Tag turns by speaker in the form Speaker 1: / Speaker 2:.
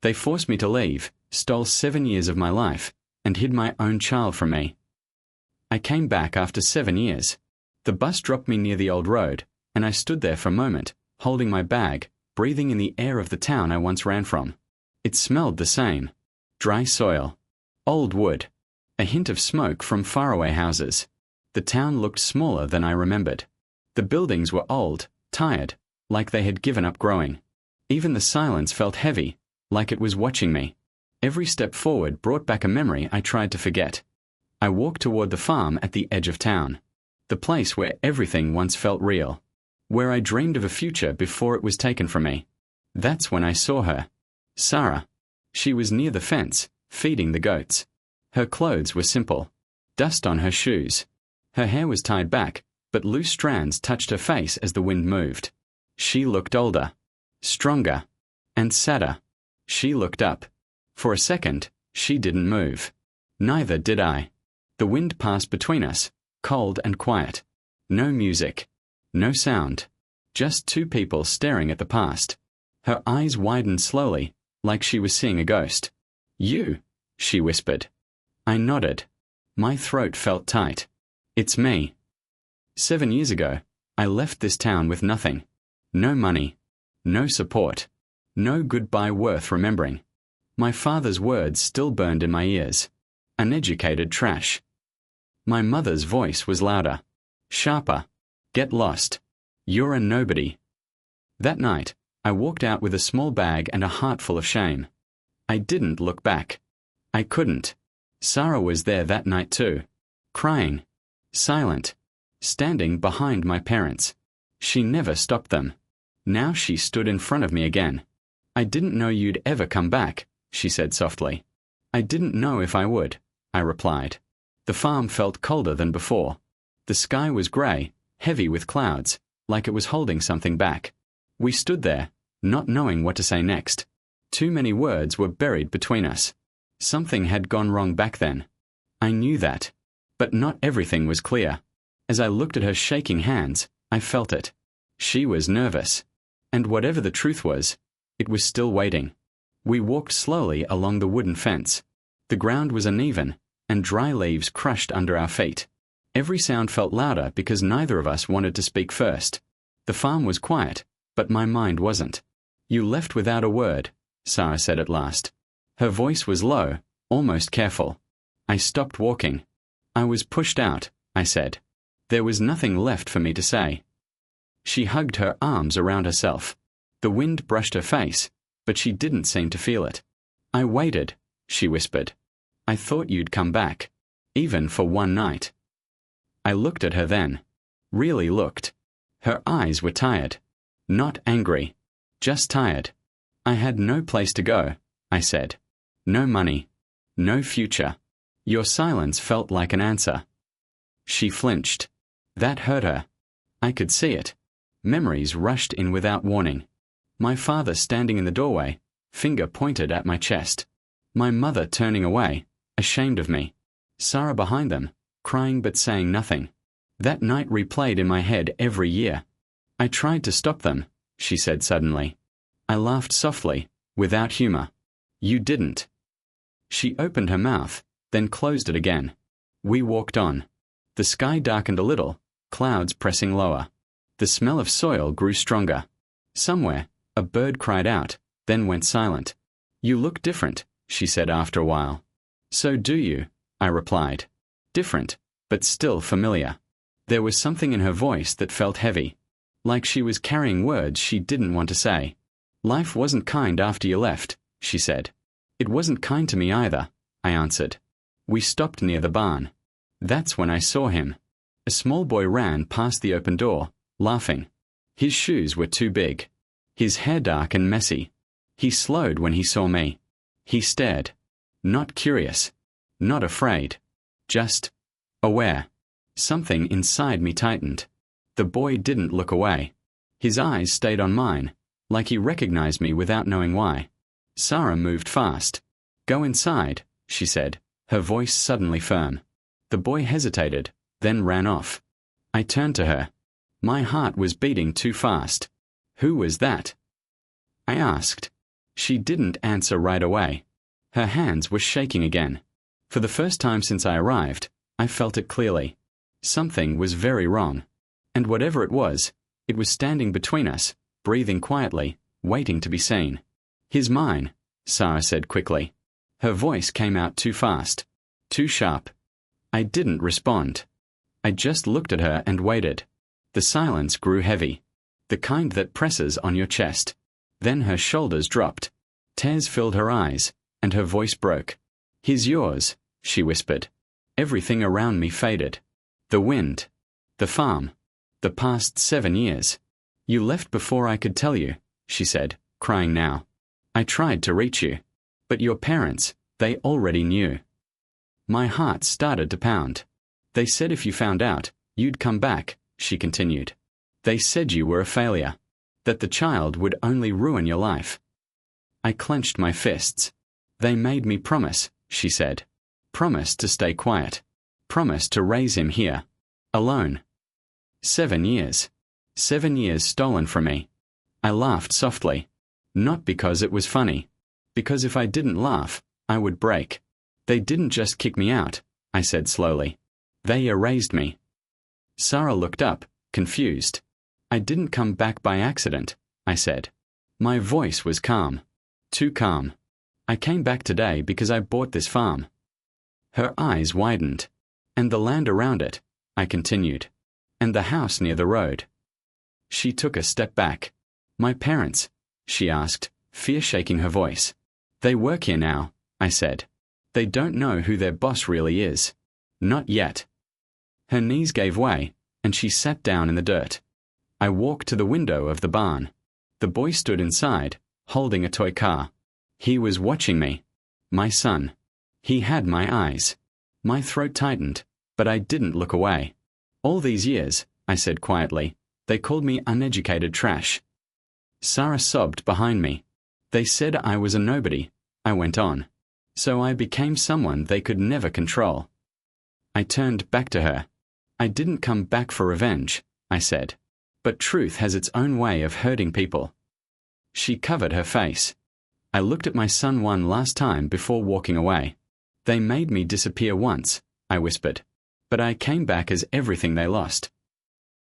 Speaker 1: They forced me to leave, stole 7 years of my life, and hid my own child from me. I came back after 7 years. The bus dropped me near the old road, and I stood there for a moment, holding my bag, breathing in the air of the town I once ran from. It smelled the same. Dry soil. Old wood. A hint of smoke from faraway houses. The town looked smaller than I remembered. The buildings were old, tired, like they had given up growing. Even the silence felt heavy, like it was watching me. Every step forward brought back a memory I tried to forget. I walked toward the farm at the edge of town. The place where everything once felt real. Where I dreamed of a future before it was taken from me. That's when I saw her. Sarah. She was near the fence, feeding the goats. Her clothes were simple. Dust on her shoes. Her hair was tied back, but loose strands touched her face as the wind moved. She looked older. Stronger. And sadder. She looked up. For a second, she didn't move. Neither did I. The wind passed between us, cold and quiet. No music. No sound. Just two people staring at the past. Her eyes widened slowly, like she was seeing a ghost. "You," she whispered. I nodded. My throat felt tight. "It's me." 7 years ago, I left this town with nothing. No money. No support. No goodbye worth remembering. My father's words still burned in my ears. Uneducated trash. My mother's voice was louder. Sharper. "Get lost. You're a nobody." That night, I walked out with a small bag and a heart full of shame. I didn't look back. I couldn't. Sarah was there that night too. Crying. Silent. Standing behind my parents. She never stopped them. Now she stood in front of me again. "I didn't know you'd ever come back," she said softly. "I didn't know if I would," I replied. The farm felt colder than before. The sky was grey, heavy with clouds, like it was holding something back. We stood there, not knowing what to say next. Too many words were buried between us. Something had gone wrong back then. I knew that. But not everything was clear. As I looked at her shaking hands, I felt it. She was nervous. And whatever the truth was, it was still waiting. We walked slowly along the wooden fence. The ground was uneven, and dry leaves crushed under our feet. Every sound felt louder because neither of us wanted to speak first. The farm was quiet, but my mind wasn't. "You left without a word," Sarah said at last. Her voice was low, almost careful. I stopped walking. "I was pushed out," I said. There was nothing left for me to say. She hugged her arms around herself. The wind brushed her face, but she didn't seem to feel it. "I waited," she whispered. "I thought you'd come back, even for one night." I looked at her then. Really looked. Her eyes were tired. Not angry. Just tired. "I had no place to go," I said. "No money. No future." Your silence felt like an answer. She flinched. That hurt her. I could see it. Memories rushed in without warning. My father standing in the doorway, finger pointed at my chest. My mother turning away, ashamed of me. Sarah behind them, crying but saying nothing. That night replayed in my head every year. "I tried to stop them," she said suddenly. I laughed softly, without humor. "You didn't." She opened her mouth, then closed it again. We walked on. The sky darkened a little, clouds pressing lower. The smell of soil grew stronger. Somewhere, a bird cried out, then went silent. "You look different," she said after a while. "So do you," I replied. Different, but still familiar. There was something in her voice that felt heavy, like she was carrying words she didn't want to say. "Life wasn't kind after you left," she said. "It wasn't kind to me either," I answered. We stopped near the barn. That's when I saw him. A small boy ran past the open door, laughing. His shoes were too big. His hair dark and messy. He slowed when he saw me. He stared. Not curious. Not afraid. Just aware. Something inside me tightened. The boy didn't look away. His eyes stayed on mine, like he recognized me without knowing why. Sarah moved fast. "Go inside," she said, her voice suddenly firm. The boy hesitated, then ran off. I turned to her. My heart was beating too fast. "Who was that?" I asked. She didn't answer right away. Her hands were shaking again. For the first time since I arrived, I felt it clearly. Something was very wrong. And whatever it was standing between us, breathing quietly, waiting to be seen. "He's mine," Sarah said quickly. Her voice came out too fast, too sharp. I didn't respond. I just looked at her and waited. The silence grew heavy, the kind that presses on your chest. Then her shoulders dropped. Tears filled her eyes, and her voice broke. "He's yours," she whispered. Everything around me faded. The wind, the farm, the past 7 years. "You left before I could tell you," she said, crying now. "I tried to reach you. But your parents, they already knew." My heart started to pound. "They said if you found out, you'd come back," she continued. "They said you were a failure, that the child would only ruin your life." I clenched my fists. "They made me promise," she said. "Promise to stay quiet. Promise to raise him here. Alone. 7 years. 7 years stolen from me." I laughed softly. Not because it was funny. Because if I didn't laugh, I would break. "They didn't just kick me out," I said slowly. "They erased me." Sarah looked up, confused. "I didn't come back by accident," I said. My voice was calm. Too calm. "I came back today because I bought this farm." Her eyes widened. "And the land around it," I continued. "And the house near the road." She took a step back. "My parents?" she asked, fear shaking her voice. "They work here now," I said. "They don't know who their boss really is. Not yet." Her knees gave way, and she sat down in the dirt. I walked to the window of the barn. The boy stood inside, holding a toy car. He was watching me. My son. He had my eyes. My throat tightened, but I didn't look away. "All these years," I said quietly, "they called me uneducated trash." Sarah sobbed behind me. "They said I was a nobody," I went on. "So I became someone they could never control." I turned back to her. "I didn't come back for revenge," I said. "But truth has its own way of hurting people." She covered her face. "I looked at my son one last time before walking away. They made me disappear once," I whispered. "But I came back as everything they lost.